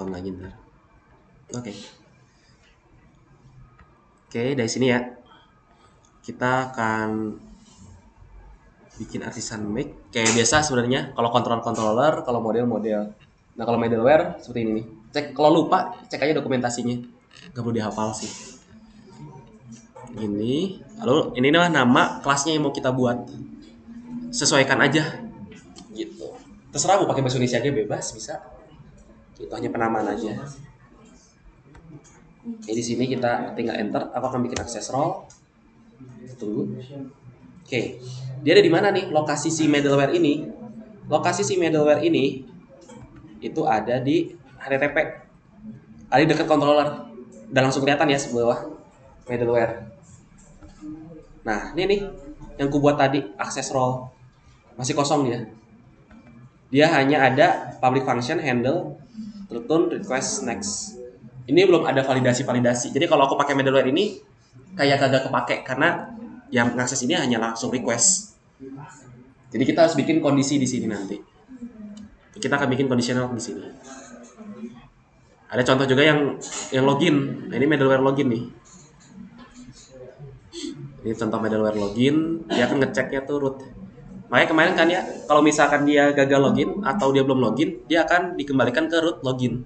potong lagi ntar. Oke. Oke, dari sini ya. Kita akan bikin artisan make kayak biasa sebenarnya. Kalau controller, kalau model. Nah, kalau middleware seperti ini nih. Cek kalau lupa, cek aja dokumentasinya. Gak perlu dihafal sih. Ini, lalu ini adalah nama kelasnya yang mau kita buat. Sesuaikan aja gitu. Terserah mau pakai bahasa Indonesia aja bebas bisa. Itu hanya penamaan aja. Jadi di sini kita tinggal enter. Aku akan bikin akses role. Tunggu. Oke, dia ada di mana nih lokasi si middleware ini? Lokasi si middleware ini itu ada di HTTP, ada di dekat controller. Dan langsung kelihatan ya sebelah middleware. Nah, ini nih yang ku buat tadi akses role masih kosong dia. Dia hanya ada public function handle return request next. Ini belum ada validasi. Jadi kalau aku pakai middleware ini kayak kagak kepake karena yang mengakses ini hanya langsung request. Jadi kita harus bikin kondisi di sini nanti. Kita akan bikin conditional di sini. Ada contoh juga yang login. Nah, ini middleware login nih. Ini contoh middleware login. Dia akan ngeceknya tuh root. Makanya kemarin kan ya, kalau misalkan dia gagal login atau dia belum login, dia akan dikembalikan ke root login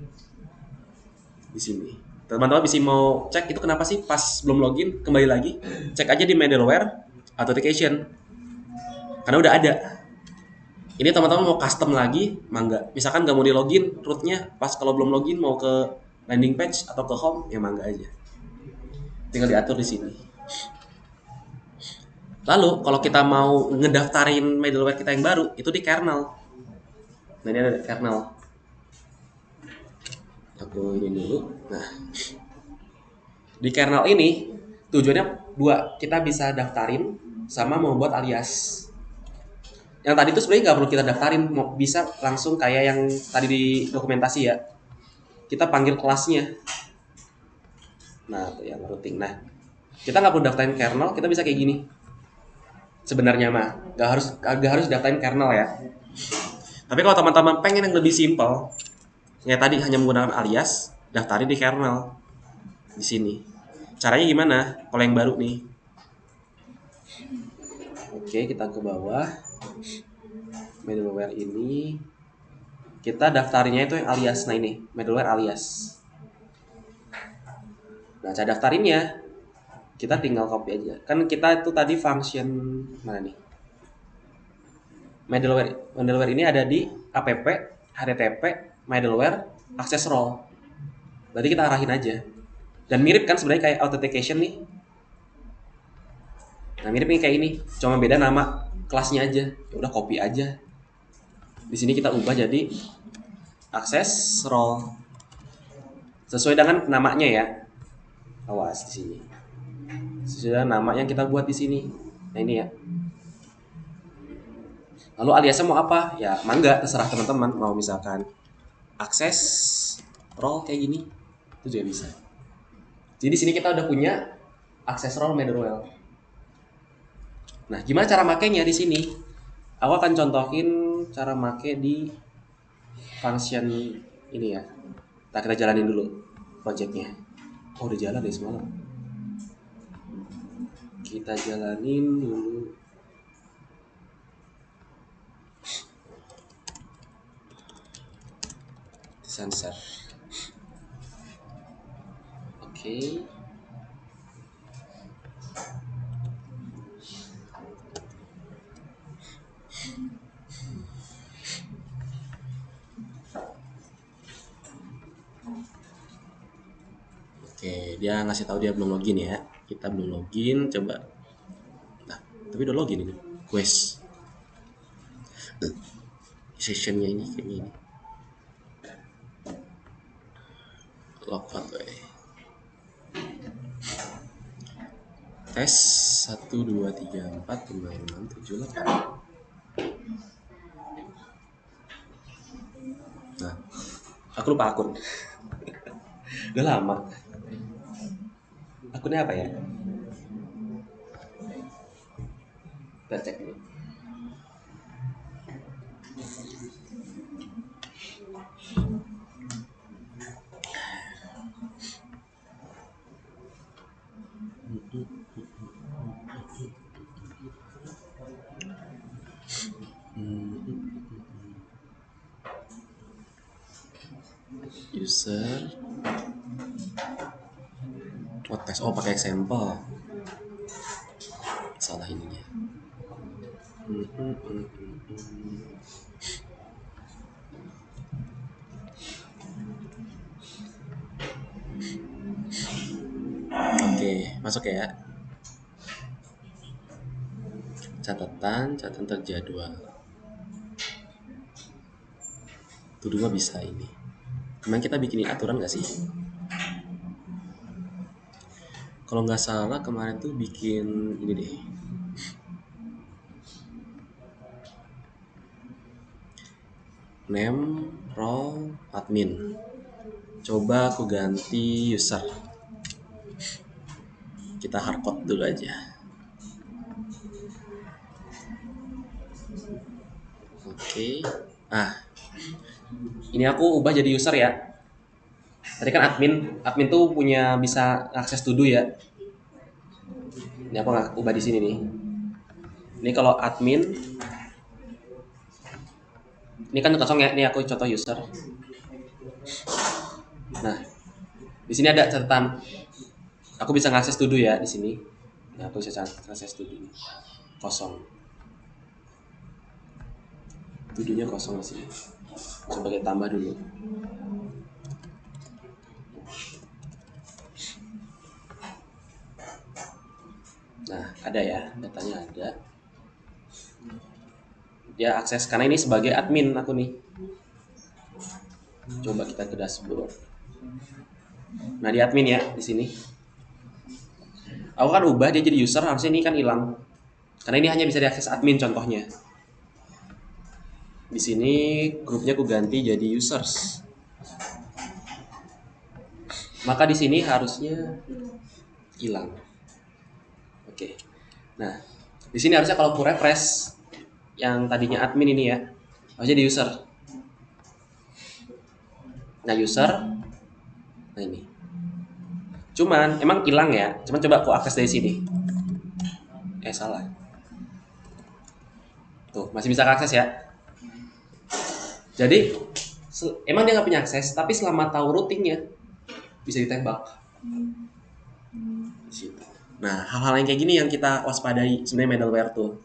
di sini. Teman-teman bisa mau cek itu kenapa sih pas belum login kembali lagi, cek aja di middleware authentication karena udah ada. Ini teman-teman mau custom lagi, mangga. Misalkan nggak mau di login rootnya, pas kalau belum login mau ke landing page atau ke home, ya mangga aja. Tinggal diatur di sini. Lalu kalau kita mau ngedaftarin middleware kita yang baru, itu di kernel. Nah ini ada kernel. Aku ini dulu. Nah, di kernel ini tujuannya dua, kita bisa daftarin sama membuat alias. Yang tadi itu sebenarnya nggak perlu kita daftarin, mau bisa langsung kayak yang tadi di dokumentasi ya. Kita panggil kelasnya. Nah, itu yang routing. Nah, kita nggak perlu daftarin kernel, kita bisa kayak gini. Sebenarnya mah nggak harus daftarin kernel ya. Tapi kalau teman-teman pengen yang lebih simpel, kayak tadi hanya menggunakan alias, daftarin di kernel di sini. Caranya gimana? Kalau yang baru nih. Oke, kita ke bawah. Middleware ini kita daftarinnya itu yang alias. Nah ini, middleware alias. Nah, cara daftarinnya kita tinggal copy aja. Kan kita itu tadi function mana nih? Middleware ini ada di app, http, middleware, access role. Berarti kita arahin aja. Dan mirip kan sebenarnya kayak authentication nih. Nah, mirip nih kayak ini. Cuma beda nama kelasnya aja. Ya udah copy aja. Di sini kita ubah jadi access role. Sesuai dengan namanya ya. Awas di sini. Sesuai dengan nama yang kita buat di sini. Nah, ini ya. Lalu aliasnya mau apa? Ya mangga, terserah teman-teman. Mau misalkan akses role kayak gini, itu juga bisa. Jadi di sini kita udah punya akses role middleware. Nah, gimana cara makainya di sini? Aku akan contohin cara make di function ini ya. Nah, kita jalanin dulu projectnya. Oh, udah jalan deh semalam. Kita jalanin dulu. Sensor. Oke. Oke, dia ngasih tahu dia belum login ya. Kita belum login, coba. Nah, tapi udah login ini. Quest. Sessionnya ini kayak gini. Logout way. Tes 1 2 3 4 5 6 7 8. Nah, aku lupa akun. Udah lama. Akunnya apa ya? Kita cek dulu. user tes, oh pakai example, salah ininya. Oke, masuk ya. Catatan terjadwal. Itu dua bisa ini. Emang kita bikin aturan nggak sih? Kalau nggak salah kemarin tuh bikin ini deh. Name, role, admin. Coba aku ganti user. Kita hardcode dulu aja. Oke. Ini aku ubah jadi user ya. Tadi kan admin tuh punya bisa akses to do ya. Ini aku ubah di sini nih. Ini kalau admin, ini kan kosong ya. Ini aku contoh user. Nah, di sini ada catatan. Aku bisa ngakses to do ya di sini. Nah, aku bisa ngakses to do ini. Kosong. To do-nya kosong di sini. Coba kita tambah dulu. Nah, ada ya, datanya ada. Dia akses karena ini sebagai admin aku nih. Coba kita ke dashboard. Nah, di admin ya di sini. Aku kan ubah dia jadi user, harusnya ini kan hilang. Karena ini hanya bisa diakses admin contohnya. Di sini grupnya aku ganti jadi users. Maka di sini harusnya hilang. Oke. Nah, di sini harusnya kalau aku refresh yang tadinya admin ini ya, harusnya di user. Nah, user. Nah, ini. Cuman emang hilang ya. Cuman coba aku akses dari sini. Salah. Tuh, masih bisa akses ya. Jadi emang dia nggak punya akses, tapi selama tahu routingnya bisa ditembak. Nah, hal-hal yang kayak gini yang kita waspadai sebenarnya middleware tuh.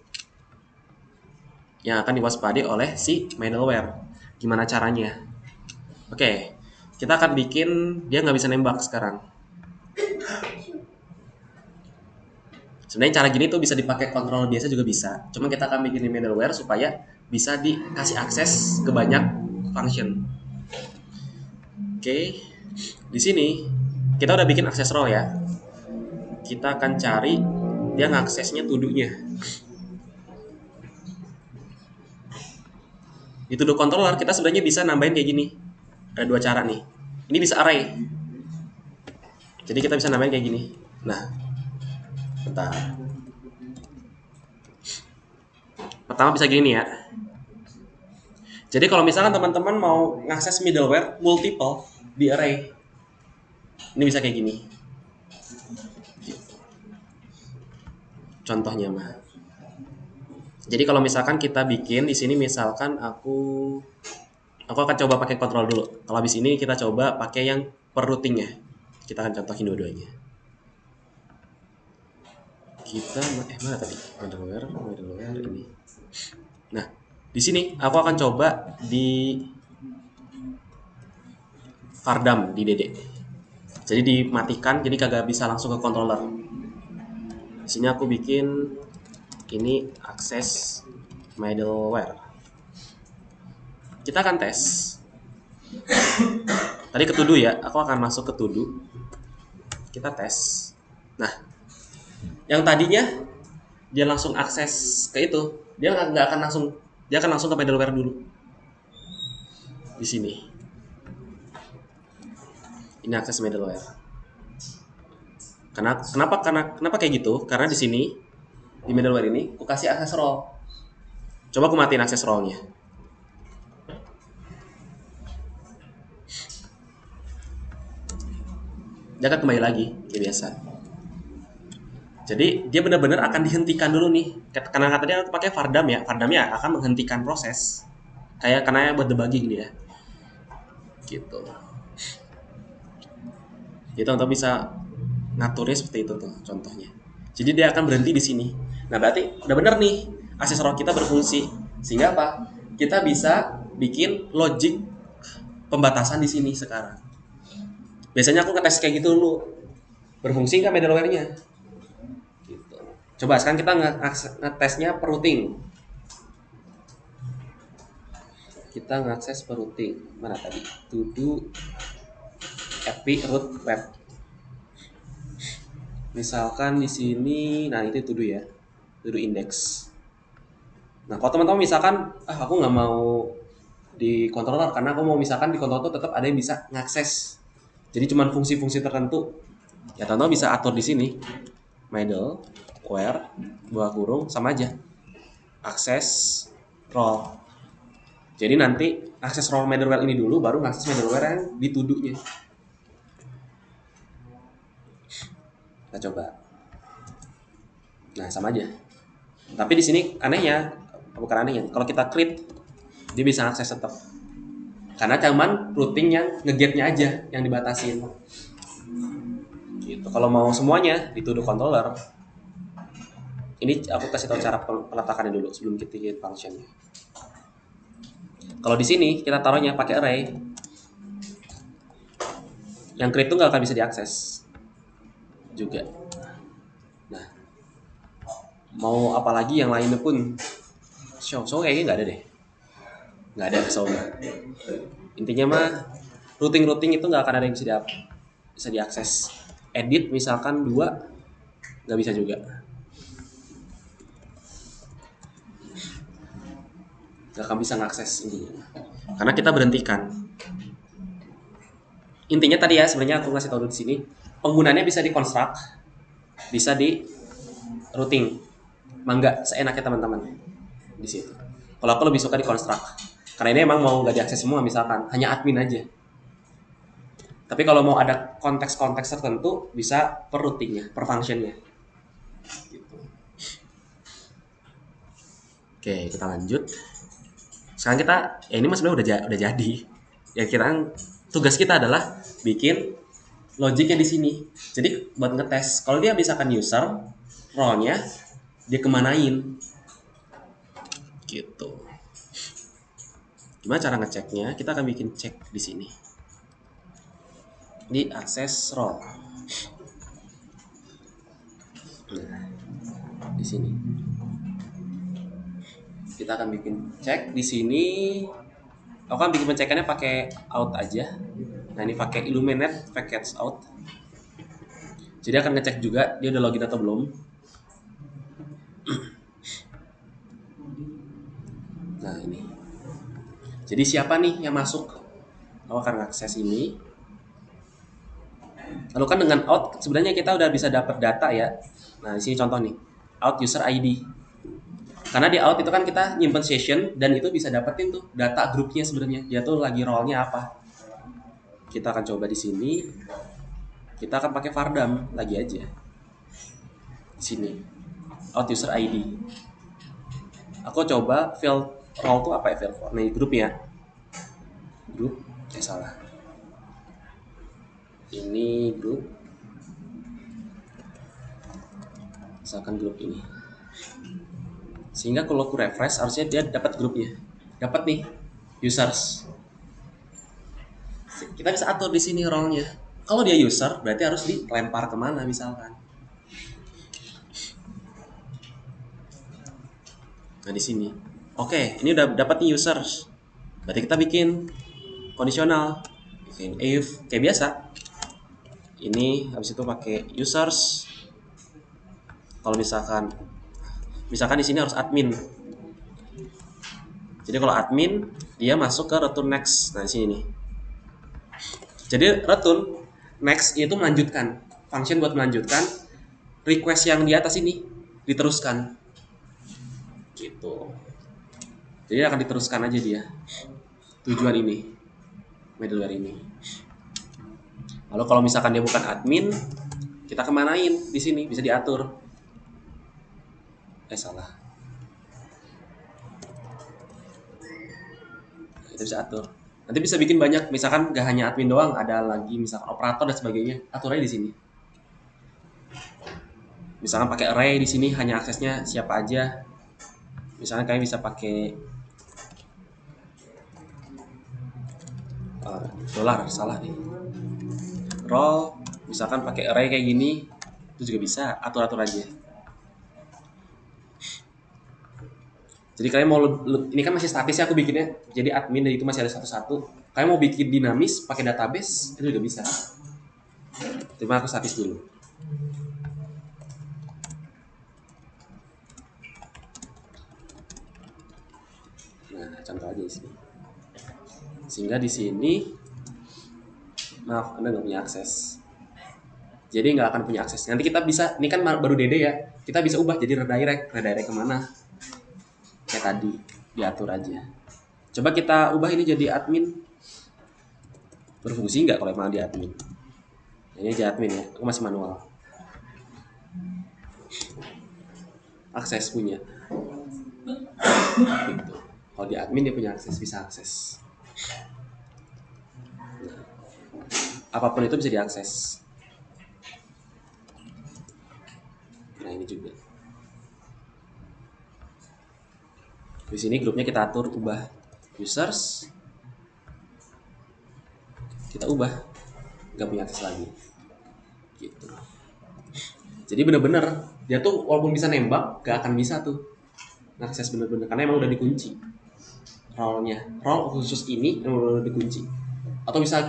Yang akan diwaspadai oleh si middleware. Gimana caranya? Oke, kita akan bikin dia nggak bisa nembak sekarang. Sebenarnya cara gini tuh bisa dipakai controller biasa juga bisa. Cuma kita akan bikin middleware supaya bisa dikasih akses ke banyak function. Oke, di sini kita udah bikin akses role ya. Kita akan cari dia ngaksesnya to-do-nya. Di to-do controller kita sebenarnya bisa nambahin kayak gini. Ada dua cara nih. Ini bisa array. Jadi kita bisa nambahin kayak gini. Nah, bentar. Pertama bisa gini ya. Jadi kalau misalkan teman-teman mau ngakses middleware multiple di array, ini bisa kayak gini. Contohnya mah. Jadi kalau misalkan kita bikin di sini, misalkan aku akan coba pakai kontrol dulu. Kalau habis ini kita coba pakai yang per routingnya. Kita akan contohin dua-duanya. Kita mana tadi? Middleware ini. Nah, di sini aku akan coba di Vardam di DD. Jadi dimatikan, jadi kagak bisa langsung ke controller. Di sini aku bikin ini akses middleware. Kita akan tes. Tadi ke to-do ya, aku akan masuk ke to-do. Kita tes. Nah, yang tadinya dia langsung akses ke itu, dia nggak akan langsung, dia akan langsung ke middleware dulu. Di sini. Ini akses middleware. Kenapa kayak gitu? Karena di sini di middleware ini aku kasih akses role. Coba aku matiin akses role-nya. Dia akan kembali lagi kayak biasa. Jadi dia benar-benar akan dihentikan dulu nih. Karena katanya pakai Vardam ya. Vardam ya akan menghentikan proses. Kayak karena buat debugging dia. gitu. Jadi teman-teman bisa ngaturnya seperti itu tuh contohnya. Jadi dia akan berhenti di sini. Nah berarti udah bener nih akses row kita berfungsi. Sehingga apa? Kita bisa bikin logic pembatasan di sini sekarang. Biasanya aku ngetes kayak gitu dulu. Berfungsi nggak middleware-nya? Gitu. Coba sekarang kita ngetesnya per routing. Kita ngakses per routing. Mana tadi? To do epi root web. Misalkan di sini, nah itu to do ya, to do index. Nah kalau teman-teman misalkan, aku nggak mau di controller karena aku mau misalkan di controller tuh tetap ada yang bisa ngakses. Jadi cuman fungsi-fungsi tertentu. Ya teman-teman bisa atur di sini, middle, where, bawah kurung sama aja, akses role. Jadi nanti akses role middleware ini dulu, baru ngakses middleware yang di to do-nya. Kita coba. Nah, sama aja. Tapi di sini anehnya, bukan anehnya, kalau kita create, dia bisa akses tetap. Karena cuman routing yang nge-get-nya aja yang dibatasin. Gitu. Kalau mau semuanya di to do controller, ini aku kasih tahu cara peletakannya dulu sebelum kita create function-nya. Kalau di sini kita taruhnya pakai array, yang create itu nggak akan bisa diakses juga. Nah, mau apalagi yang lainnya pun show kayaknya nggak ada deh, nggak ada show. Intinya mah routing itu nggak akan ada yang bisa diakses. Edit misalkan 2 nggak bisa juga, nggak akan bisa ngakses intinya karena kita berhentikan. Intinya tadi ya sebenarnya aku ngasih tahu di sini penggunanya bisa di construct, bisa di routing, mangga seenaknya teman-teman di situ. Kalau aku lebih suka di construct karena ini emang mau nggak diakses semua, misalkan hanya admin aja. Tapi kalau mau ada konteks-konteks tertentu bisa per routingnya, per functionnya. Gitu. Oke, kita lanjut. Sekarang kita, ya ini mas sebenarnya udah jadi. Ya tugas kita adalah bikin logiknya di sini. Jadi buat ngetes, kalau dia misalkan user, role-nya dia kemanain, gitu. Gimana cara ngeceknya? Kita akan bikin cek di sini. Di akses role. Nah, di sini. Kita akan bikin cek di sini. Aku kan bikin pencekannya pakai out aja. Nah ini pakai illuminate package out. Jadi akan ngecek juga dia udah login atau belum. Nah ini. Jadi siapa nih yang masuk? Aku akan akses ini. Lalu kan dengan out sebenarnya kita udah bisa dapat data ya. Nah di sini contoh nih, out user ID. Karena di out itu kan kita nyimpen session dan itu bisa dapetin tuh data grupnya sebenarnya. Dia tuh lagi role-nya apa. Kita akan coba di sini. Kita akan pakai vardam lagi aja. Di sini. Out user ID. Aku coba field role tuh apa ya field? Nah, grup ya. Grup, salah. Ini grup. Misalkan grup ini. Sehingga kalau aku refresh harusnya dia dapat grupnya. Dapat nih users. Kita bisa atur di sini role-nya. Kalau dia user berarti harus dilempar kemana misalkan. Nah di sini. Oke, ini udah dapat nih users. Berarti kita bikin kondisional. Bikin if kayak biasa. Ini habis itu pakai users. Kalau misalkan di sini harus admin. Jadi kalau admin dia masuk ke return next. Nah di sini nih. Jadi return next itu melanjutkan, function buat melanjutkan request yang di atas ini diteruskan. Gitu. Jadi akan diteruskan aja dia. Tujuan ini. Middleware ini. Lalu kalau misalkan dia bukan admin, kita kemanain di sini bisa diatur. Salah. Kita bisa atur. Nanti bisa bikin banyak, misalkan gak hanya admin doang, ada lagi misalkan operator dan sebagainya, atur aja di sini. Misalkan pakai array di sini hanya aksesnya siapa aja. Misalnya kalian bisa pakai dolar, salah nih. Role, misalkan pakai array kayak gini, itu juga bisa, atur-atur aja. Jadi kalian mau, ini kan masih statis ya aku bikinnya, jadi admin dan itu masih ada satu-satu. Kalian mau bikin dinamis pakai database, itu juga bisa. Cuma aku statis dulu. Nah, contoh aja di sini. Sehingga di sini, maaf, Anda nggak punya akses. Jadi nggak akan punya akses. Nanti kita bisa, ini kan baru DD ya, kita bisa ubah jadi redirect kemana? Kayak tadi, diatur aja. Coba kita ubah ini jadi admin. Berfungsi nggak kalau emang di admin? Ini aja admin ya, aku masih manual. Akses punya. Gitu. Kalau di admin dia punya akses, bisa akses. Nah, apapun itu bisa diakses. Nah ini juga. Di sini grupnya kita atur, ubah users, kita ubah, nggak punya akses lagi. Gitu. Jadi bener-bener dia tuh walaupun bisa nembak, gak akan bisa tuh akses bener-bener karena emang udah dikunci role-nya. Role khusus ini emang udah dikunci. Atau bisa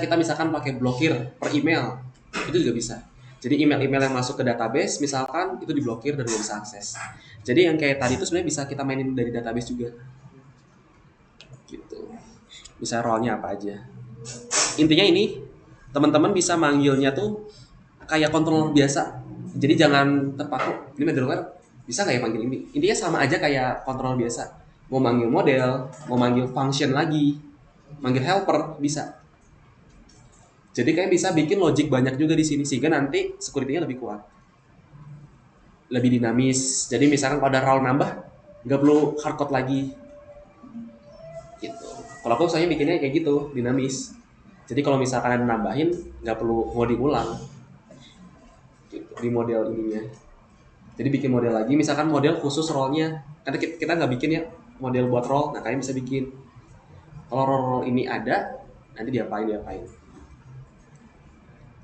kita misalkan pakai blokir per email, itu juga bisa. Jadi email-email yang masuk ke database misalkan itu diblokir dan nggak bisa akses. Jadi yang kayak tadi itu sebenarnya bisa kita mainin dari database juga. Gitu. Bisa role-nya apa aja. Intinya ini teman-teman bisa manggilnya tuh kayak controller biasa. Jadi jangan terpaku. Ini middleware bisa nggak ya panggil ini? Intinya sama aja kayak controller biasa. Mau manggil model, mau manggil function lagi, manggil helper bisa. Jadi kalian bisa bikin logic banyak juga di sini sehingga nanti security-nya lebih kuat, lebih dinamis. Jadi misalkan kalau ada role nambah, nggak perlu hardcode lagi. Gitu. Kalau aku misalnya bikinnya kayak gitu, dinamis. Jadi kalau misalkan ada nambahin, nggak perlu mau diulang. Gitu, di model ininya. Jadi bikin model lagi, misalkan model khusus role-nya. Karena kita nggak bikin ya model buat role, nah kalian bisa bikin. Kalau role ini ada, nanti diapain.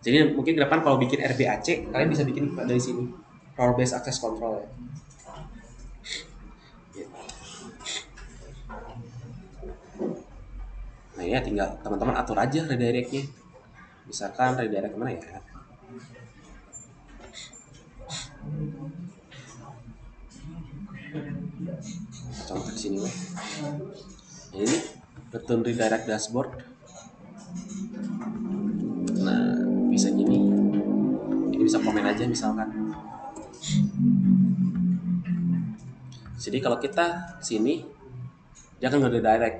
Jadi mungkin ke depan kalau bikin RBAC, kalian bisa bikin dari sini. Role based access control ya. Nah ya tinggal teman-teman atur aja redirect-nya. Misalkan redirect kemana ya? Contoh di sini. Nah, ini return redirect dashboard. Nah bisa gini. Ini bisa komen aja misalkan. Jadi kalau kita sini, dia akan nge-redirect.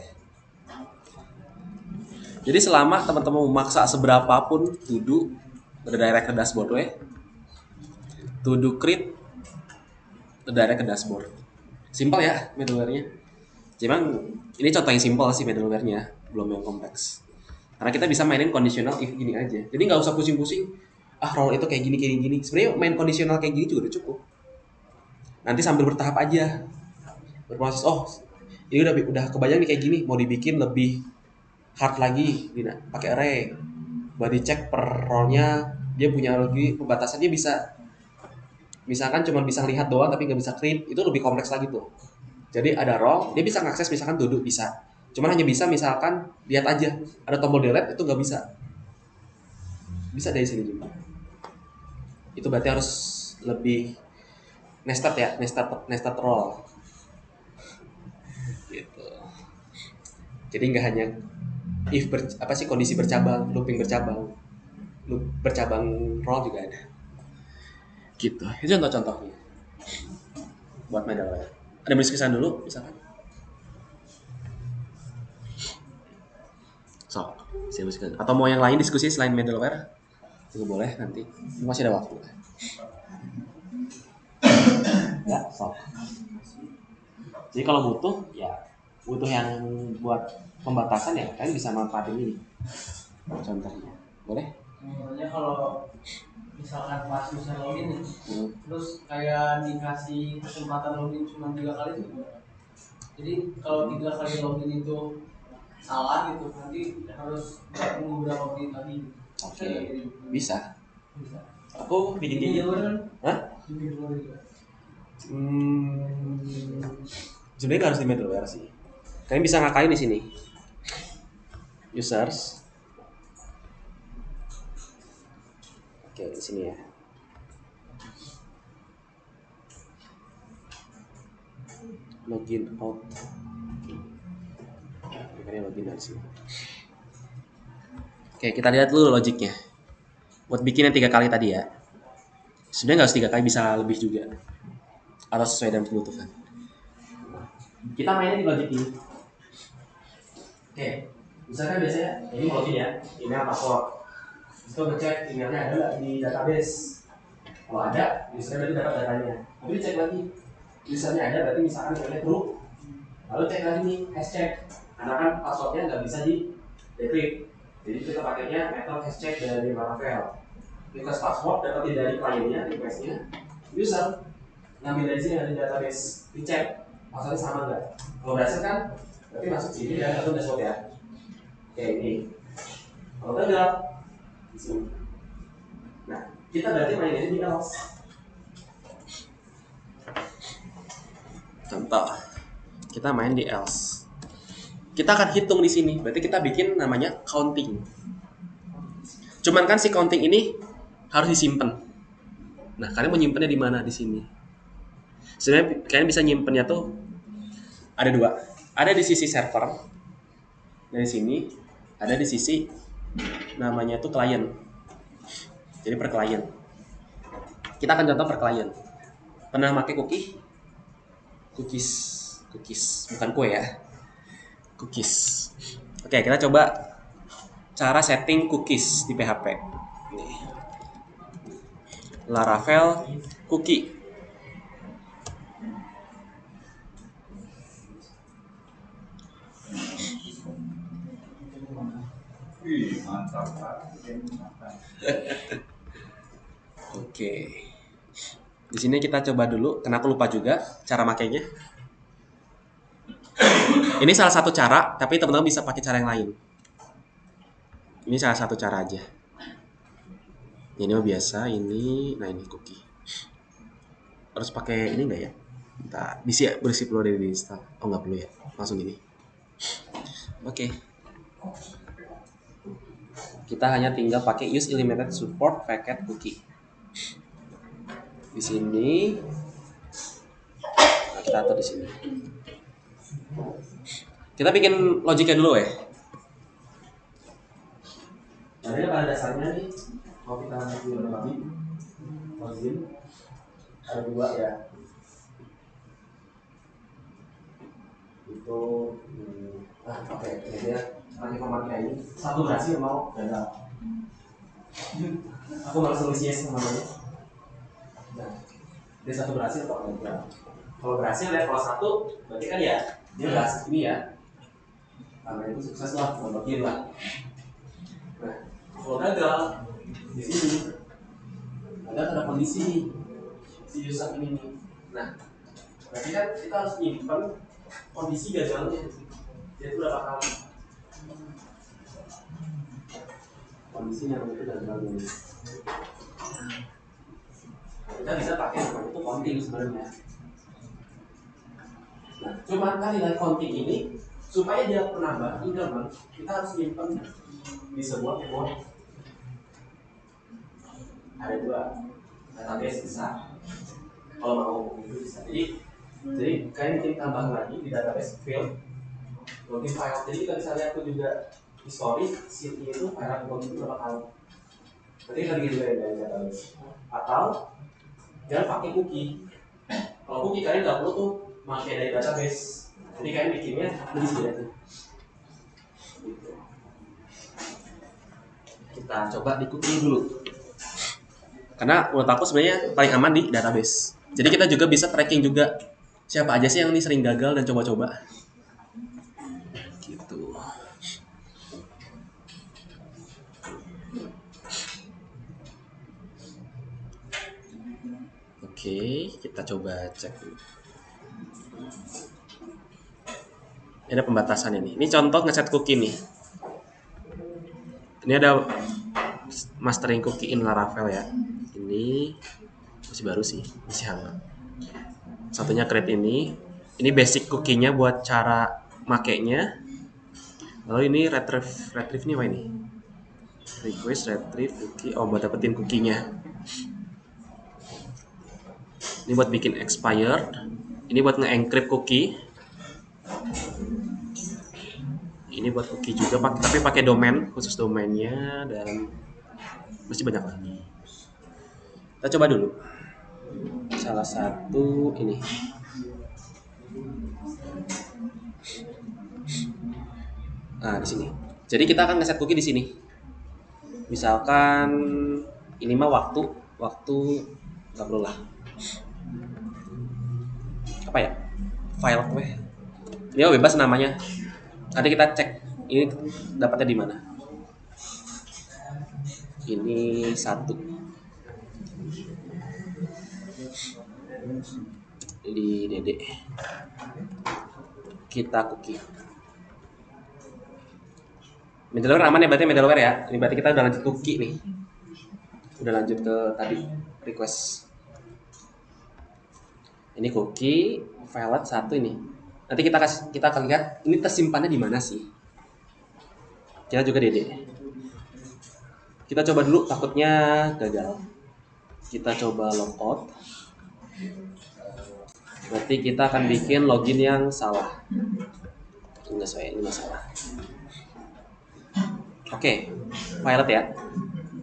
Jadi selama teman-teman memaksa seberapapun to-do redirect ke dashboard to-do create redirect ke dashboard. Simpel ya middleware-nya. Cuman ini contoh yang simpel sih middleware-nya, belum yang kompleks. Karena kita bisa mainin conditional if gini aja. Jadi nggak usah pusing-pusing, role itu kayak gini. Sebenarnya main conditional kayak gini juga udah cukup. Nanti sambil bertahap aja. Berproses, ini udah kebayang nih kayak gini, mau dibikin lebih hard lagi, pakai array. Buat dicek per role-nya, dia punya lagi pembatasan, dia bisa misalkan cuma bisa lihat doang tapi nggak bisa create, itu lebih kompleks lagi tuh. Jadi ada role, dia bisa ngakses misalkan duduk bisa. Cuman hanya bisa misalkan lihat aja. Ada tombol delete itu nggak bisa. Bisa dari sini juga. Itu berarti harus lebih nested ya, nested role. Gitu. Jadi nggak hanya if kondisi bercabang, looping bercabang. Loop bercabang role juga ada. Gitu. Itu contoh-contohnya. Buat middleware. Ada diskusi dulu misalkan. So, atau mau yang lain diskusi selain middleware? Juga boleh nanti. Masih ada waktu. Ya, so. Jadi kalau butuh yang buat pembatasan ya kalian bisa manfaatin ini. Contohnya, boleh? Contohnya kalau misalkan pas user login nih, terus kayak dikasih kesempatan login cuma 3 kali tuh. Jadi kalau 3 kali login itu salah gitu, nanti harus tunggu berapa menit lagi. Oke, bisa. Bisa. Aku bikin kayak gitu. Hah? Sebenarnya nggak harus di middleware sih. Kalian bisa ngakain di sini. Users. Oke, di sini ya. Login out. Kalian login dari sini. Oke, kita lihat dulu logiknya. Buat bikin yang 3 kali tadi ya. Sebenarnya nggak harus 3 kali, bisa lebih juga. Atau sesuai dengan kebutuhan. Kita mainnya di logik ini. Oke, misalkan biasanya ini login ya, email password. Terus kita ngecek emailnya ada nggak di database. Kalau ada, usernya berarti dapat datanya. Tapi cek lagi, usernya ada berarti misalkan emailnya true. Lalu cek lagi nih, hashtag. Karena kan passwordnya nggak bisa di decrypt. Jadi kita pakainya method hashtag dari Laravel. Request password dapetin dari kliennya, requestnya. User ngambil dari sini dari database, dicek passwordnya sama nggak. Kalau berhasil kan, berarti masuk sini dan satu dashboard ya. Oke ini. Kalau gagal, di sini. Nah, kita berarti mainnya di else. Contoh, kita main di else. Kita akan hitung di sini. Berarti kita bikin namanya counting. Cuman kan si counting ini harus disimpan. Nah, kalian mau nyimpennya di mana di sini? Sebenarnya kalian bisa nyimpennya tuh ada 2. Ada di sisi server. Dari sini ada di sisi namanya tuh klien. Jadi per klien. Kita akan contoh per klien. Pernah pakai cookies bukan kue ya. Cookies. Oke, kita coba cara setting cookies di PHP. Nih. Laravel cookie. Mantap. Oke. Di sini kita coba dulu, karena aku lupa juga cara makainya. Ini salah satu cara, tapi teman-teman bisa pakai cara yang lain. Ini salah satu cara aja. Ini mah biasa, ini, nah ini cookie. Harus pakai ini enggak ya? Bentar, bersih perlu dari install. Oh nggak perlu ya, langsung gini. Oke. Kita hanya tinggal pakai use limited support packet cookie. Di sini, nah kita atur di sini. Kita bikin logiknya dulu ya. Jadi pada dasarnya nih, kalau kita bikin login, ada 2 ya. Itu, oke, ini dia pakai formatnya ini. Satu berhasil mau gagal. Aku malas nulis yes namanya. Nah, dia satu berhasil kok gagal. Kalau berhasil ya, kalau satu berarti kan ya dia berhasil ini ya. Karena itu sukses lah, login lah. Nah, kalau gagal di sini ada kondisi si user ini nih. Nah, berarti kan kita harus nyimpan kondisi gagalnya. Dia itu berapa kali? Kondisinya itu gagalnya. Kita bisa pakai namanya itu counting sebenarnya. Nah, cuma kan nilai counting ini supaya dia penambah increment, kita harus nyimpan di sebuah memori. Ada 2 database bisa. Kalau mau itu bisa. Jadi kalian bikin tambahan lagi di database field login file. Jadi kita bisa lihat tuh juga history sheet itu file login berapa kali. Berarti kita bikin juga dari database. Atau jangan pakai cookie. Kalau cookie kalian nggak perlu tuh pakai dari database. Jadi kalian bikinnya lebih sedikit. Gitu. Kita coba di cookie dulu. Karena menurut aku sebenarnya paling aman di database. Jadi kita juga bisa tracking juga siapa aja sih yang ini sering gagal dan coba-coba. Gitu. Oke, kita coba cek dulu. Ini ada pembatasannya nih. Ini contoh ngeset cookie nih. Ini ada mastering cookie in Laravel ya. Ini masih baru sih, masih hangat. Satunya create ini. Ini basic cookie-nya buat cara makainya. Lalu ini retrieve ini apa ini? Request retrieve cookie. Oh, buat dapetin cookie-nya. Ini buat bikin expired. Ini buat nge-encrypt cookie. Ini buat cookie juga, tapi pakai domain, khusus domainnya, dan masih banyak lagi. Kita coba dulu. Salah satu ini. Nah, di sini. Jadi kita akan ngeset cookie di sini. Misalkan ini mah waktu nggak perlu lah. Apa ya? File gue. Ini bebas namanya. Nanti kita cek ini dapatnya di mana. Ini satu di Dede. Kita cookie. Middleware aman ya, berarti middleware ya. Ini berarti kita udah lanjut cookie nih. Udah lanjut ke tadi request. Ini cookie, violet satu ini. Nanti kita akan lihat ini tersimpannya di mana sih. Kita juga Dede. Kita coba dulu, takutnya gagal. Kita coba logout. Berarti kita akan bikin login yang salah. Enggak sesuai, ini masalah. Oke, violet ya.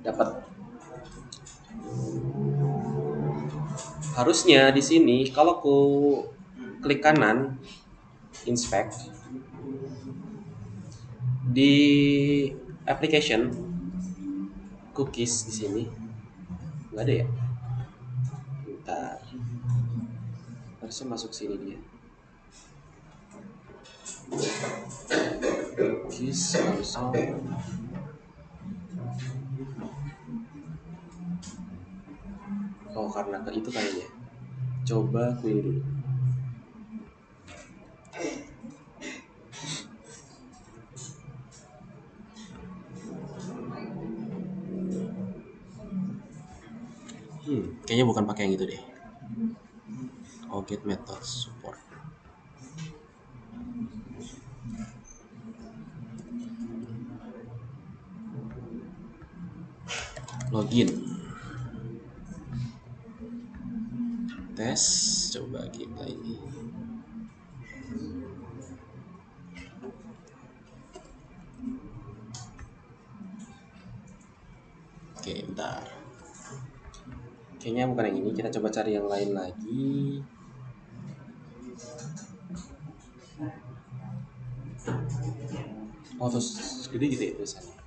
Dapat. Harusnya di sini kalau ku klik kanan inspect di application cookies di sini nggak ada ya. Bentar. Harusnya masuk sini dia. Cookies harusnya. Oh, karena ke itu kayaknya. Coba ku ini dulu. Kayaknya bukan pakai yang itu deh. Oh, get method support. Login. Tes, coba kita ini. Oke, bentar. Kayaknya bukan yang ini, kita coba cari yang lain lagi. Oh, terus gede gitu ya tulisannya.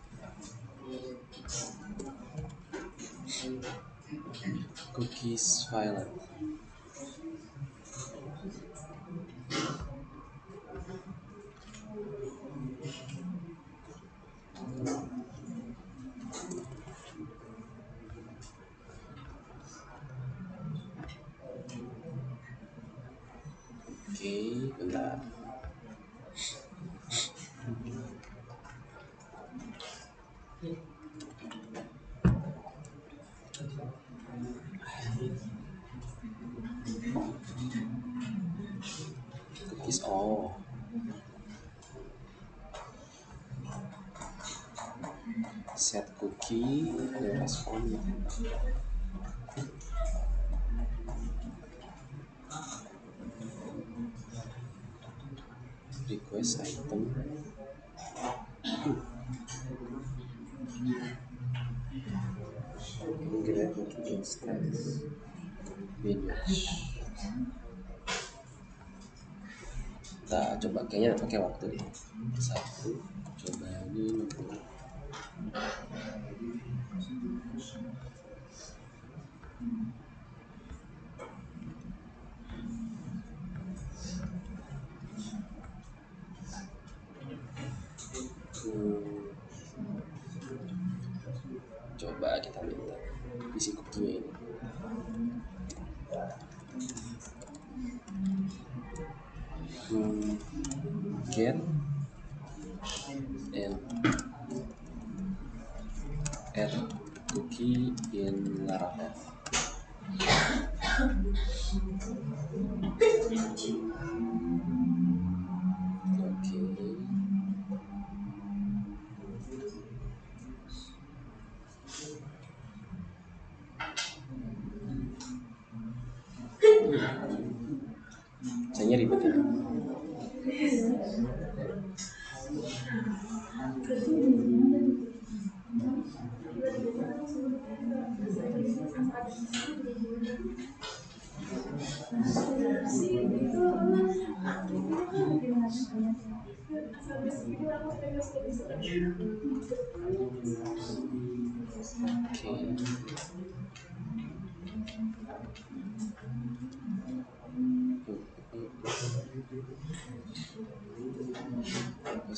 Cookies violet. Oke, bentar. Cookies, oh. Set cookie, ada respon. Request item. Grab instance image. Kita coba, kayaknya pakai waktu deh. Satu, coba ini. Coba kita minta isi cookie ini. Get and add cookie in Laravel. Saya ribet ya.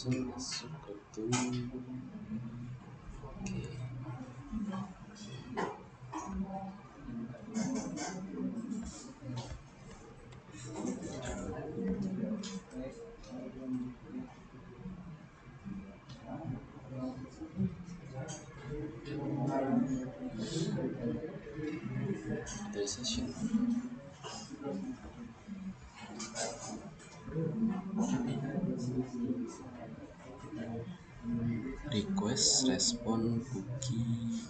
Masuk ke tuh. Authorization. Request respon cookie.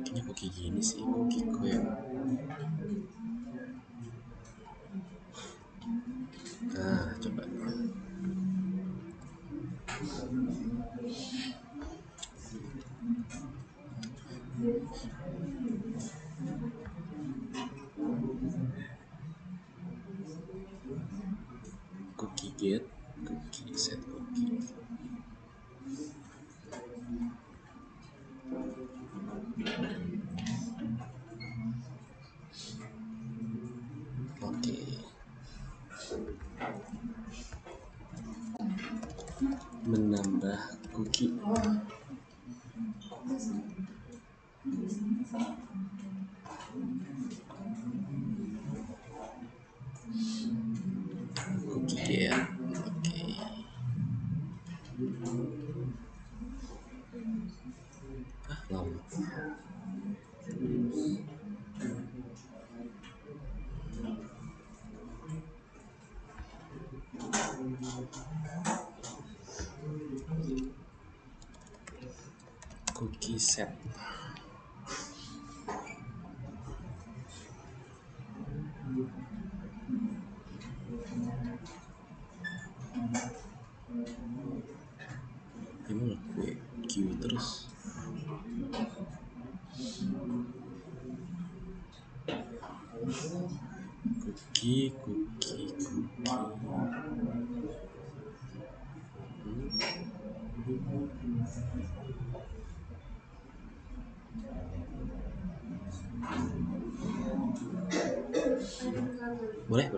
Kayaknya cookie gini sih, cookie kue. Nah, coba. Cookie get, cookie set cookie. Oke. Menambah cookie. Cookie get. Oke. Lama. Cookie set. Ini gue Q terus. Cookie. Boleh.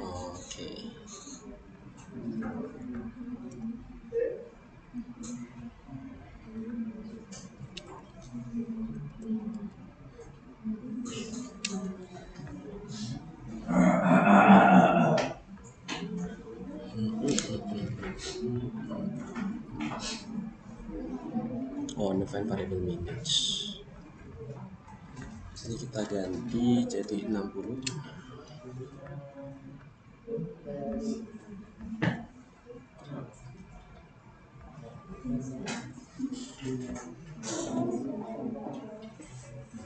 Oke. Oh, define variable manage. Sini kita ganti jadi 60.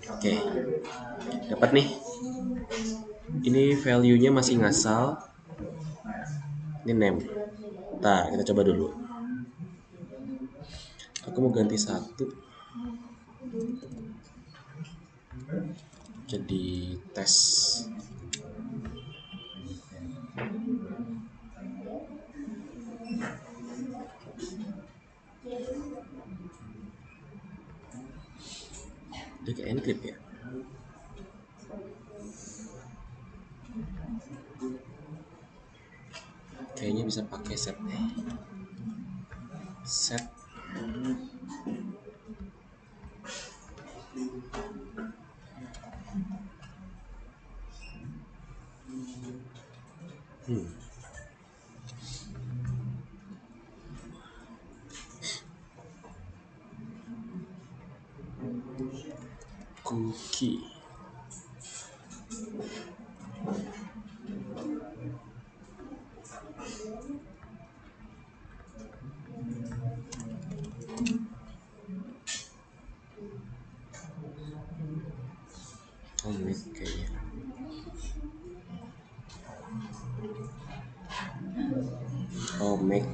Oke. Dapat nih. Ini value-nya masih ngasal. Ini name. Nah, kita coba dulu. Aku mau ganti 1 jadi tes. Dia kayak encrypt ya. Kayaknya bisa pakai set deh. Set cookie. Oh, make kayaknya. Oh, make.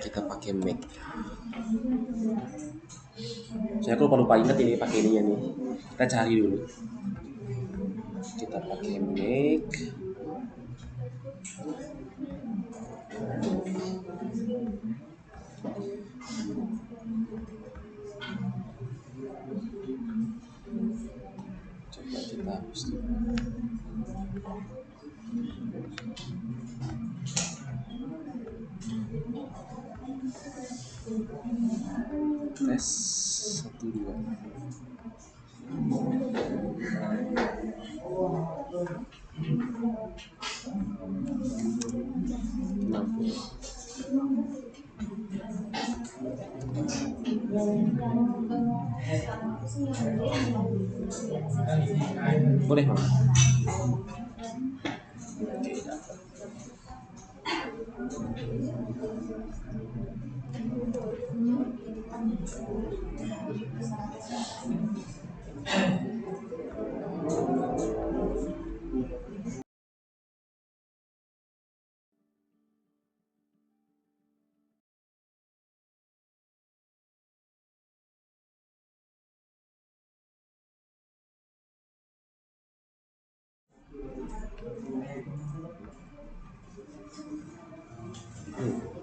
Kita pakai make. Saya lupa ingat ini pakai ininya nih. Kita cari dulu. Kita pakai make. Coba kita hapus dulu. Tes 1 2. Boleh, Mama. Oke, dapat.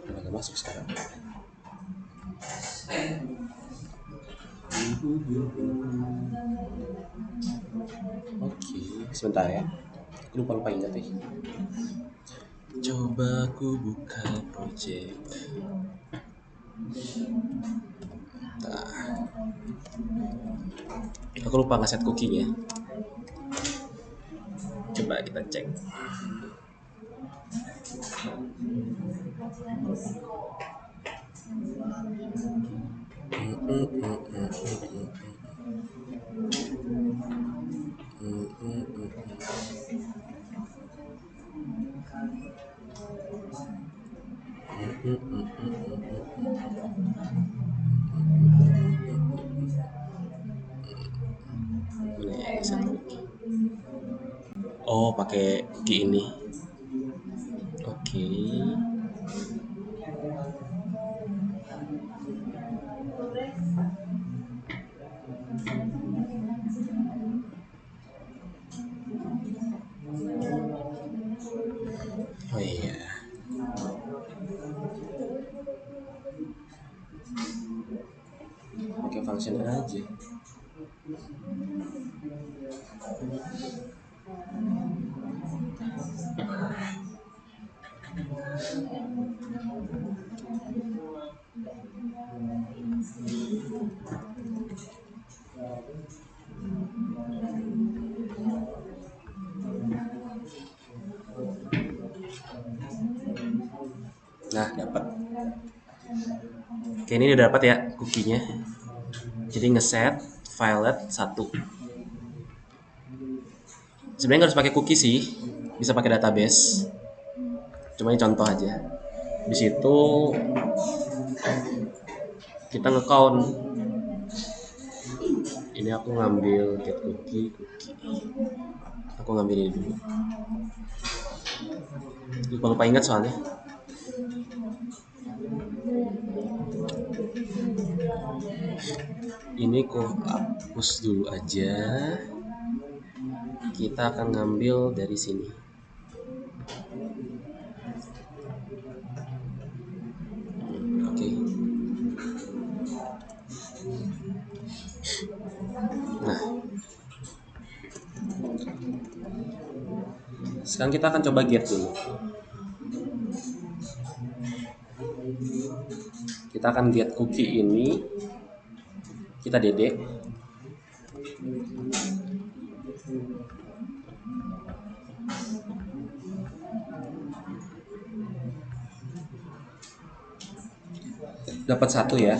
Udah masuk sekarang. Oke, sebentar ya. Aku lupa ingat nih. Coba aku buka project. Aku lupa nge-set cookie-nya. Coba kita cek. Oh, pakai cookie ini. Oke. Oh iya. Pakai function aja. Nah, dapat. Oke, ini udah dapat ya cookie-nya. Jadi ngeset filelet 1. Sebenarnya nggak harus pakai cookie sih, bisa pakai database. Cuma ini contoh aja. Di situ kita nge-count. Ini aku ngambil get cookie. Aku ngambil ini dulu. Lupa ingat soalnya. Ini aku hapus dulu aja. Kita akan ngambil dari sini. Oke. Nah, Sekarang kita akan coba get dulu. Kita akan get cookie ini, kita dedek. Dapat 1 ya.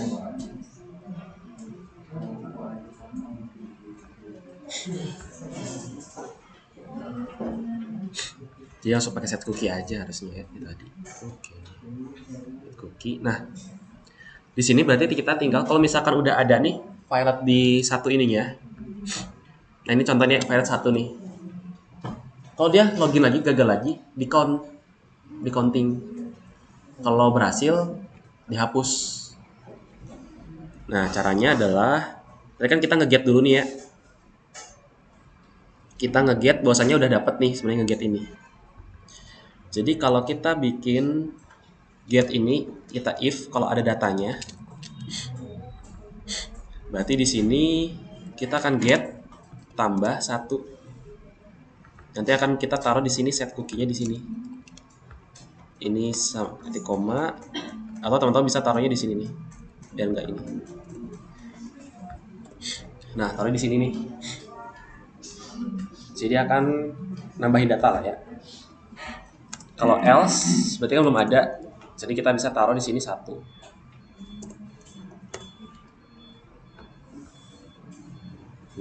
Jadi langsung pakai set cookie aja harusnya ya itu tadi. Oke. Set cookie. Nah, di sini berarti kita tinggal kalau misalkan udah ada nih violet di satu ininya. Nah, ini contohnya violet 1 nih. Kalau dia login lagi gagal lagi, di counting. Kalau berhasil dihapus. Nah, caranya adalah tadi kan kita nge-get dulu nih ya. Kita nge-get bahwasanya udah dapet nih sebenarnya nge-get ini. Jadi kalau kita bikin get ini, kita if kalau ada datanya. Berarti di sini kita akan get tambah 1. Nanti akan kita taruh di sini set cookie-nya di sini. Ini titik koma atau teman-teman bisa taruhnya di sini nih. Biar enggak ini. Nah, taruh di sini nih. Jadi akan nambahin data lah ya. Kalau else berarti kan belum ada. Jadi kita bisa taruh di sini 1.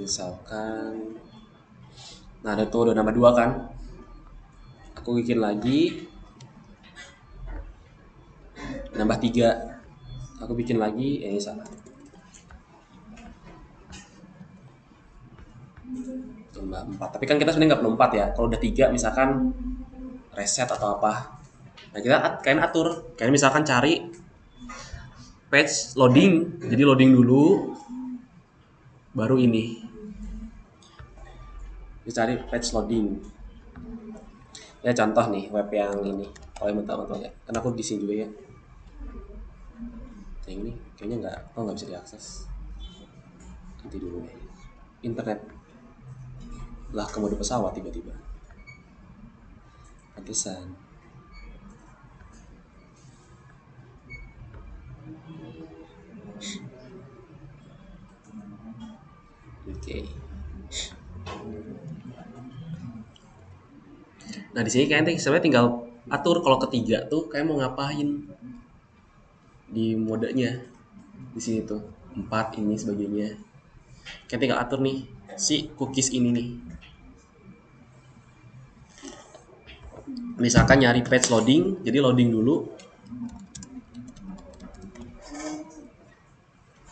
Misalkan nah ada tuh udah nambah 2 kan. Aku bikin lagi nambah 3. Aku bikin lagi ini salah. Tambah 4. Tapi kan kita sebenarnya nggak perlu 4 ya. Kalau udah 3 misalkan reset atau apa. Nah, kita kalian atur. Kalian misalkan cari page loading. Jadi loading dulu baru ini. Dicari page loading. Ya contoh nih web yang ini. Kalau yang mentah-mentah ya. Karena aku di sini juga ya. Yang ini kayaknya nggak bisa diakses. Nanti dulu ya. Internet lah ke mode pesawat tiba-tiba. Pantesan. Oke. Nah di sini kalian sebenarnya tinggal atur kalau ketiga tuh kayak mau ngapain di modenya di sini tuh 4 ini sebagainya. Kalian tinggal atur nih si cookies ini nih. Misalkan nyari page loading, jadi loading dulu.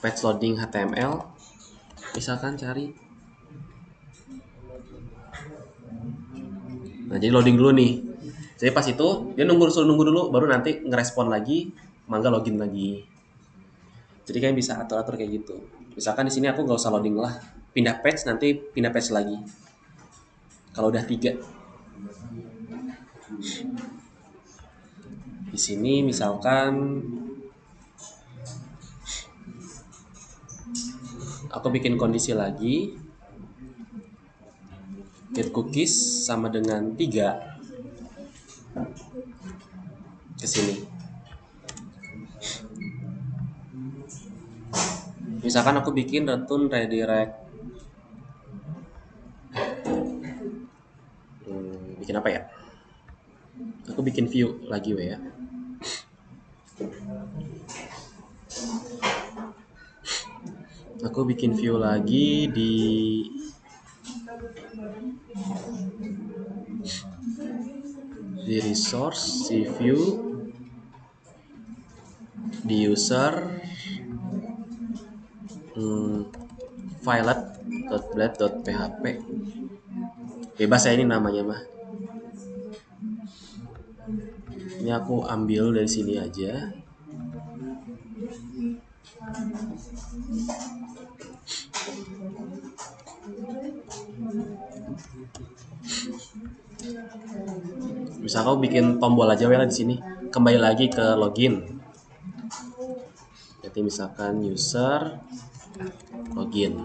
Page loading HTML. Misalkan cari. Nah, jadi loading dulu nih. Jadi pas itu dia suruh nunggu dulu baru nanti ngerespon lagi, mangga login lagi. Jadi kalian bisa atur-atur kayak gitu. Misalkan di sini aku nggak usah loading lah, pindah page nanti pindah page lagi. Kalau udah 3. Di sini misalkan aku bikin kondisi lagi. Get cookies sama dengan 3 ke sini. Misalkan aku bikin return redirect. Bikin apa ya? Aku bikin view lagi ya. Aku bikin view lagi di resource, di view, di user, violet.blade.php. Bebas ya ini namanya mah. Ini aku ambil dari sini aja. Bisa kau bikin tombol aja lah di sini. Kembali lagi ke login. Jadi misalkan user login.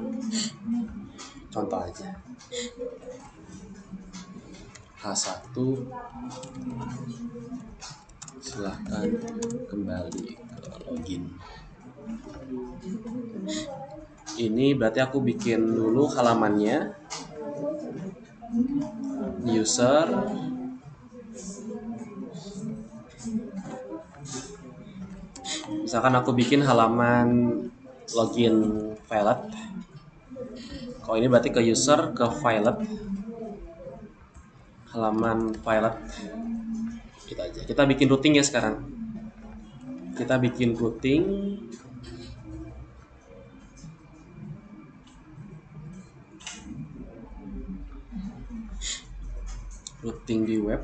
Contoh aja. H1 silahkan kembali ke login. Ini berarti aku bikin dulu halamannya, user, misalkan aku bikin halaman login Violet. Kalau ini berarti ke user, ke Violet, halaman Violet, gitu aja. Kita bikin routing ya sekarang. Kita bikin routing. Routing di web.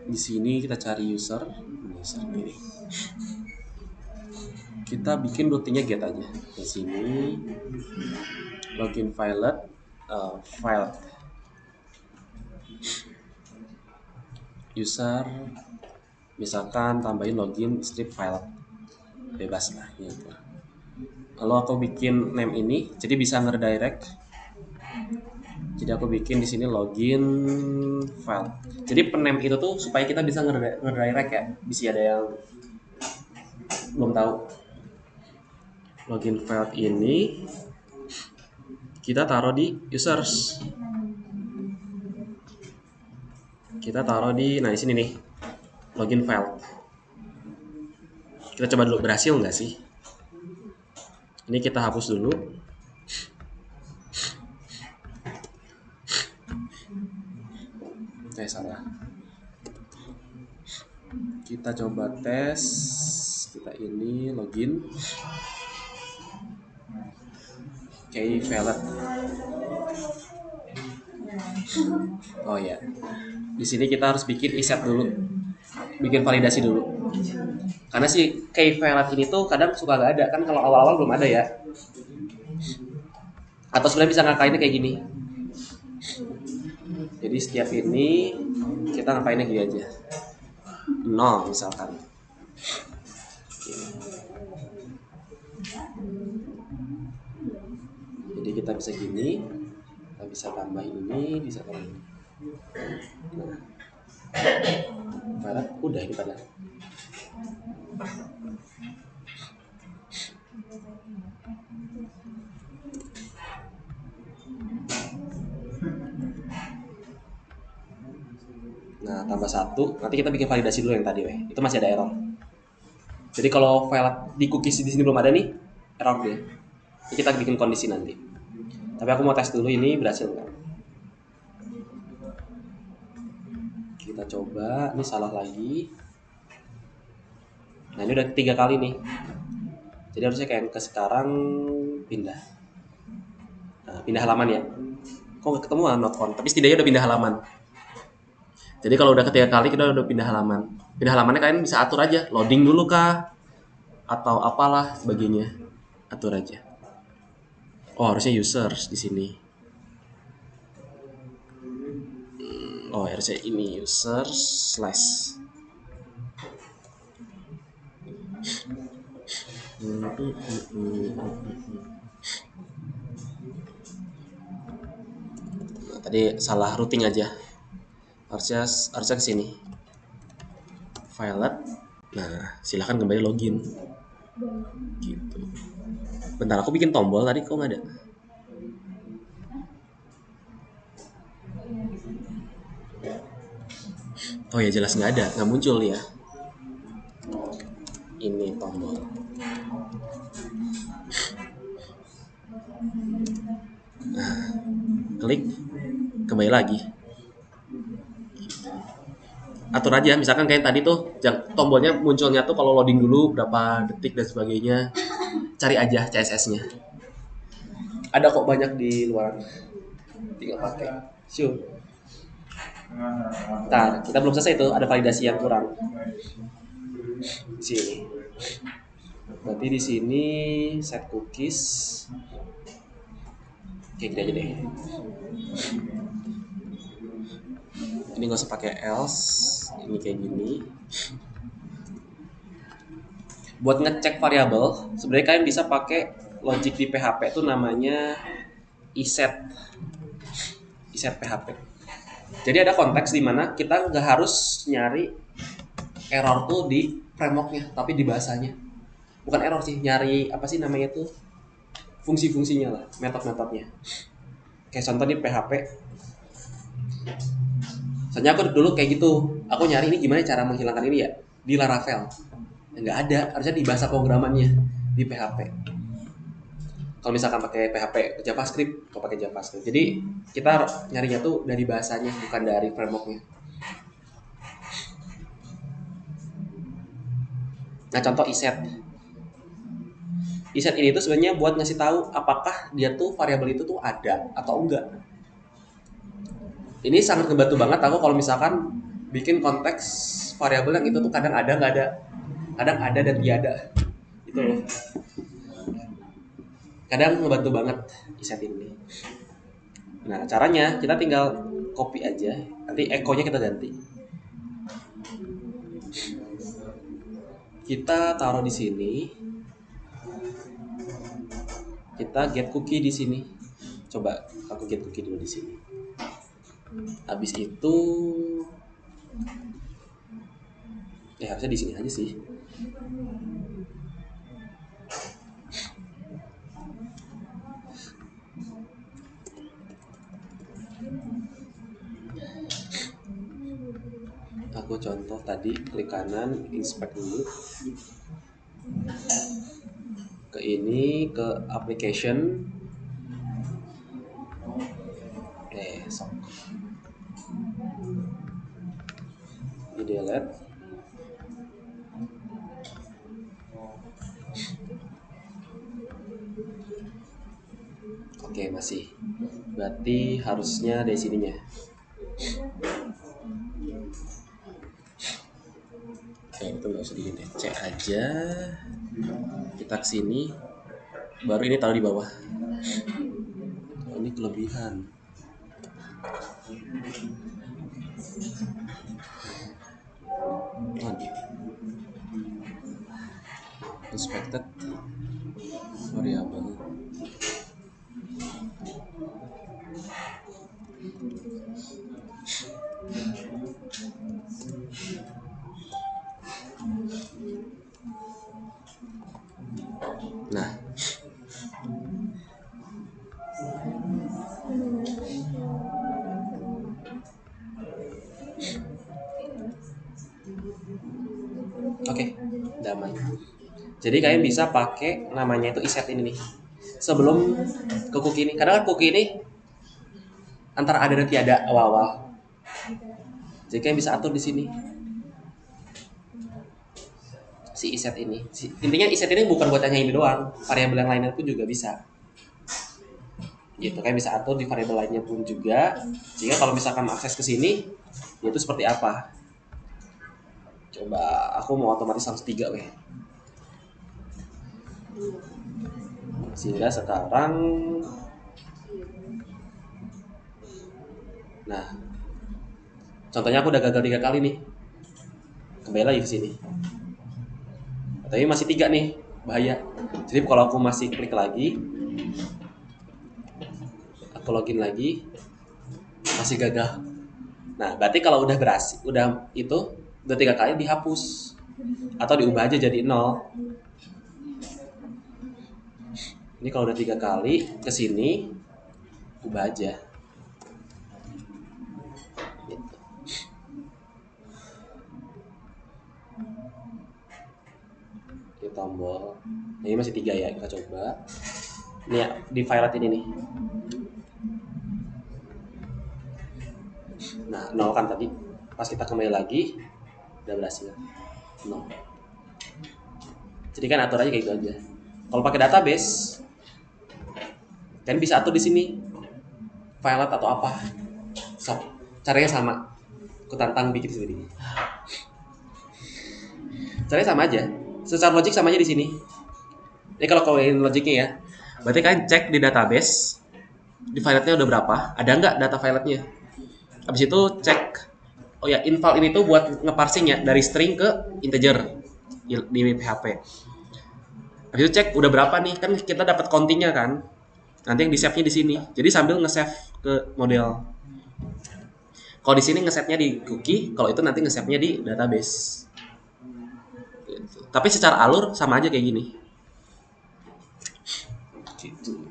Di sini kita cari user ini. Kita bikin routingnya get aja. Di sini login Violet, Violet. User, misalkan tambahin login strip Violet, bebas lah gitu. Lalu aku bikin name ini, jadi bisa ngeredirect. Jadi aku bikin di sini login file. Jadi pename itu tuh supaya kita bisa ngeredirect ya. Bisa ada yang belum tahu. Login file ini kita taruh di users. Kita taruh di, nah di sini nih, login file. Kita coba dulu berhasil nggak sih? Ini kita hapus dulu. Salah. Kita coba tes. Kita ini login. Oke, Violet. Oh ya. Di sini kita harus bikin iset dulu. Bikin validasi dulu. Karena si key Violet ini tuh kadang suka nggak ada kan, kalau awal-awal belum ada ya. Atau sebenarnya bisa ngakainnya kayak gini. Jadi setiap ini kita ngapainnya gini aja, 0 misalkan. Jadi kita bisa gini, kita bisa tambah ini, bisa tambah ini. Nah, udah ini pada. Nah, tambah 1. Nanti kita bikin validasi dulu yang tadi, weh. Itu masih ada error. Jadi kalau file di cookies di sini belum ada nih, error dia. Jadi kita bikin kondisi nanti. Tapi aku mau tes dulu ini berhasil nggak. Kita coba, ini salah lagi. Nah, ini udah 3 kali nih. Jadi harusnya kayak ke sekarang pindah. Nah, pindah halaman ya. Kok nggak ketemu not found? Tapi setidaknya udah pindah halaman. Jadi kalau udah ketiga kali kita udah pindah halaman. Pindah halamannya kalian bisa atur aja, loading dulu kah atau apalah sebagainya. Atur aja. Oh, harusnya users di sini. Oh, harusnya ini users slash. Nah, tadi salah routing aja. Harusnya ke sini. Violet. Nah, silahkan kembali login. Gitu. Bentar, aku bikin tombol tadi kok nggak ada. Oh ya, jelas nggak ada, nggak muncul ya. Ini tombol. Nah, klik, kembali lagi. Atur aja, misalkan kayak tadi tuh tombolnya munculnya tuh kalau loading dulu berapa detik dan sebagainya. Cari aja CSS-nya. Ada kok banyak di luar. Tinggal pakai. Sure. Ntar, kita belum selesai tuh, ada validasi yang kurang. Di sini. Berarti di sini set cookies. Kayak gini aja deh. Ini nggak usah pakai else, ini kayak gini. Buat ngecek variabel, sebenarnya kalian bisa pakai logic di PHP itu namanya iset PHP. Jadi ada konteks di mana kita nggak harus nyari error tuh di frameworknya, tapi di bahasanya. Bukan error sih, nyari apa sih namanya tuh, fungsi-fungsinya lah, metode-metodenya. Kayak contoh nih PHP. Soalnya aku dulu kayak gitu, aku nyari ini gimana cara menghilangkan ini ya di Laravel. Nggak ada, harusnya di bahasa programannya di PHP. Kalau misalkan pakai PHP JavaScript, kalau pakai JavaScript. Jadi kita nyarinya tuh dari bahasanya, bukan dari frameworknya. Nah, contoh iset. Iset ini tuh sebenarnya buat ngasih tahu apakah dia tuh variabel itu tuh ada atau enggak. Ini sangat ngebantu banget aku kalau misalkan bikin konteks variabel yang itu tuh kadang ada nggak ada, kadang ada dan tiada. Itu loh. Kadang ngebantu banget iset ini. Nah, caranya kita tinggal copy aja, nanti echo-nya kita ganti. Kita taruh di sini. Kita get cookie di sini. Coba aku get cookie dulu di sini. Habis itu harusnya di sini aja sih. Aku contoh tadi klik kanan, inspect dulu. Ke ini, ke application. Sok. Di delete. Oke, masih. Berarti harusnya dari sininya. Oke, itu nggak usah di C aja. Kita kesini. Baru ini taruh di bawah. Oh, ini kelebihan. Inspected variable. Nah, oke, damai. Jadi kalian bisa pakai namanya itu iset ini nih. Sebelum ke cookie ini, kadang kan cookie ini antara ada dan tiada awal-awal. Jadi kalian bisa atur di sini. Si iset ini. Intinya iset ini bukan buat hanya ini doang, variabel yang lainnya pun juga bisa. Gitu, kalian bisa atur di variabel lainnya pun juga. Sehingga kalau misalkan akses ke sini, itu seperti apa? Coba aku mau otomatis langsung 3 weh. Sehingga sekarang, nah, contohnya aku udah gagal 3 kali nih. Kembali lagi ke sini. Tapi masih 3 nih, bahaya. Jadi kalau aku masih klik lagi, aku login lagi, masih gagal. Nah, berarti kalau udah berhasil, udah 3 kali dihapus atau diubah aja jadi 0. Ini kalau udah 3 kali ke sini, ubah aja. Gitu. Di tombol. Nah, ini masih 3 ya, kita coba. Ini ya, di file ini nih. Nah, 0 kan tadi. Pas kita kembali lagi, udah berhasil. 0. Jadi kan atur aja kayak gitu aja. Kalau pakai database, kan bisa atur di sini file atau apa. So, caranya sama. Aku tantang bikin sendiri. Caranya sama aja. Secara logik sama aja di sini. Ini kalau kalian logiknya ya, berarti kalian cek di database, di file-nya udah berapa, ada nggak data file-nya. Habis itu cek, oh ya, inval ini tuh buat ngeparsing ya dari string ke integer di PHP. Habis itu cek udah berapa nih, kan kita dapat counting-nya kan. Nanti yang di save-nya di sini. Jadi sambil nge-save ke model. Kalau di sini nge-save-nya di cookie, kalau itu nanti nge-save-nya di database. Gitu. Tapi secara alur sama aja kayak gini. Gitu.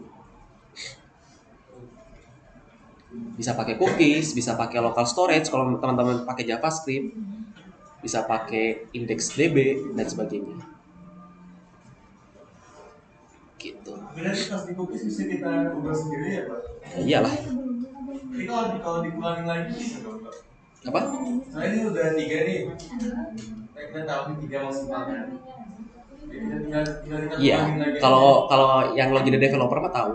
Bisa pakai cookies, bisa pakai local storage kalau teman-teman pakai JavaScript, bisa pakai IndexedDB dan sebagainya. Gitu. Berarti pas di cookies bisa kita ubah sendiri ya Pak? Iyalah. Jadi kalau dikurangin lagi bisa dong Pak? Apa? Soalnya ini udah 3 nih. Kita tahu nih 3 maksimal kan. Jadi tinggal kita Iya. kurangin lagi. Kalau yang login developer mah tahu.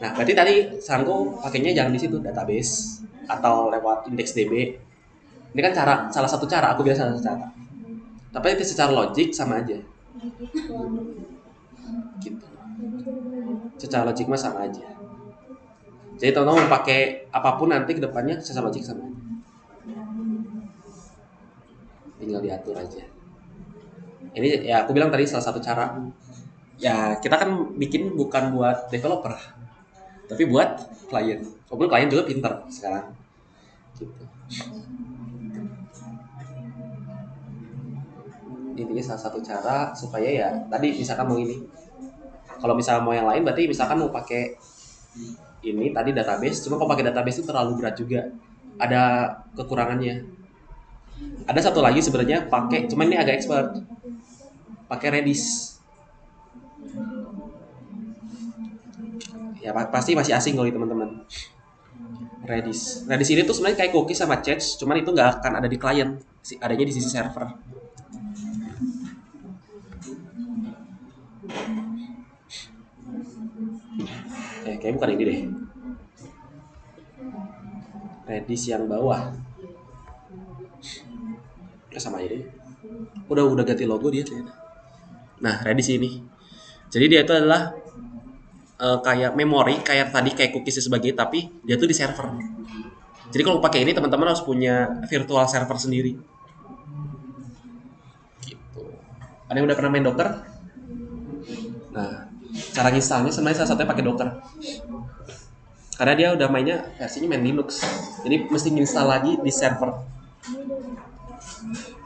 Nah, berarti tadi saranku pakainya jangan di situ database atau lewat IndexedDB. Ini kan salah satu cara, aku bilang salah satu cara. Tapi itu secara logik sama aja. Gitu. Secara logik mah sama aja. Jadi teman-teman mau pakai apapun nanti ke depannya secara logik sama aja. Tinggal diatur aja. Ini ya aku bilang tadi salah satu cara. Ya kita kan bikin bukan buat developer, tapi buat klien. Walaupun klien juga pinter sekarang. Gitu. Intinya salah satu cara supaya ya tadi misalkan mau ini. Kalau misalnya mau yang lain berarti misalkan mau pakai ini tadi database, cuma kalau pakai database itu terlalu berat juga. Ada kekurangannya. Ada satu lagi sebenarnya pakai, cuman ini agak expert. Pakai Redis. Ya pasti masih asing kali teman-teman. Redis ini tuh sebenarnya kayak cookies sama Checks, cuman itu nggak akan ada di klien, adanya di sisi server. Kayaknya bukan ini deh. Redis yang bawah. Sama aja deh. Udah ganti logo dia ternyata. Nah, Redis ini. Jadi dia itu adalah kayak memori, kayak tadi kayak cookies sebagai, tapi dia tuh di server. Jadi kalau pakai ini teman-teman harus punya virtual server sendiri. Gitu. Ada yang udah pernah main Docker? Nah, cara installnya sebenarnya salah satunya pakai Docker. Karena dia udah mainnya versinya main Linux. Jadi mesti install lagi di server.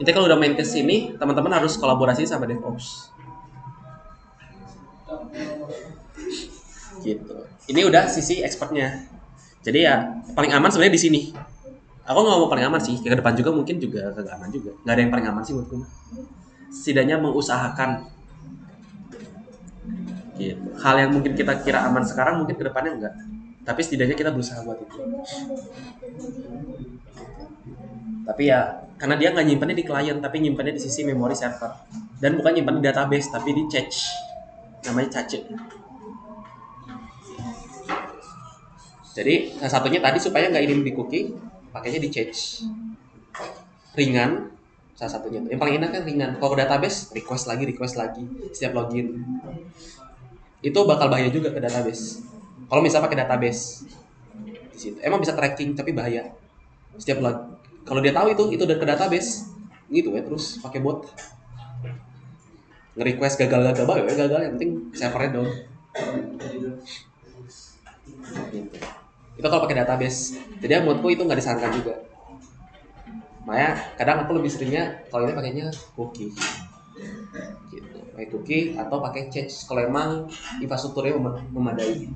Intinya kalau udah main ke sini, teman-teman harus kolaborasi sama DevOps. Gitu. Ini udah sisi expertnya. Jadi ya paling aman sebenarnya di sini. Aku nggak mau paling aman sih. Ke depan juga mungkin juga kagak aman juga. Nggak ada yang paling aman sih menurutku. Setidaknya mengusahakan. Gitu. Hal yang mungkin kita kira aman sekarang mungkin ke depannya enggak. Tapi setidaknya kita berusaha buat itu. Tapi ya karena dia nggak nyimpannya di klien, tapi nyimpannya di sisi memori server. Dan bukan nyimpan di database, tapi di cache. Namanya cache. Jadi salah satunya tadi supaya nggak ini di cookie, pakainya di cache. Ringan, salah satunya. Yang paling enak kan ringan. Kalau database, request lagi setiap login. Itu bakal bahaya juga ke database. Kalau misalnya pakai database di situ, emang bisa tracking tapi bahaya. Setiap login, kalau dia tahu itu udah ke database, gitu ya terus pakai bot. Nge-request gagal yang penting servernya down. Gitu. Itu kalau pakai database. Jadi menurutku itu nggak disarankan juga. Makanya kadang aku lebih seringnya kalau ini pakainya cookie. Gitu. Pakai cookie atau pakai cache kalau emang infrastrukturnya memadai.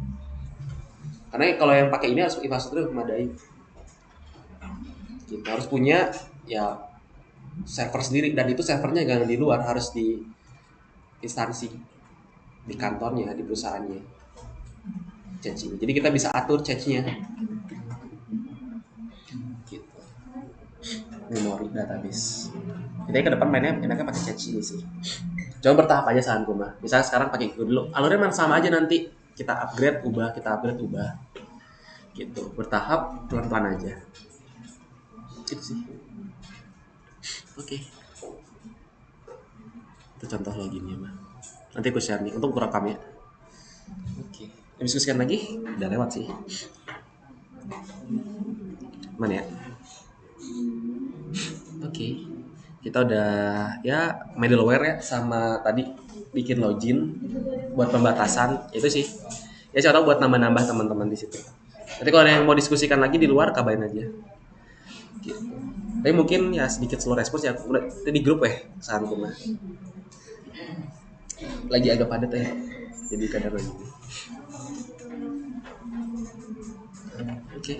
Karena kalau yang pakai ini harus infrastrukturnya memadai. Gitu. Harus punya ya server sendiri dan itu servernya jangan di luar, harus di instansi di kantornya, di perusahaannya. Cache ini. Jadi kita bisa atur cache-nya. Gitu. Memori database. Kita ke depan mainnya enaknya pakai cache ini sih. Coba bertahap aja saranku mah. Misalnya sekarang pakai itu dulu. Alurnya memang sama aja nanti. Kita upgrade, ubah. Gitu. Bertahap, pelan-pelan aja. Gitu sih. Oke. Itu contoh loginnya mah. Nanti aku share nih. Untuk rekam ya. Oke. Diskusikan lagi, udah lewat sih. Mana ya? Oke. Kita udah ya middleware ya sama tadi bikin login buat pembatasan itu sih. Ya coba buat nambah-nambah teman-teman di situ. Nanti kalau ada yang mau diskusikan lagi di luar kabarin aja. gitu. Tapi mungkin ya sedikit slow respons ya, udah di grup ya santuna lagi agak padat ya, jadi kadang lagi oke.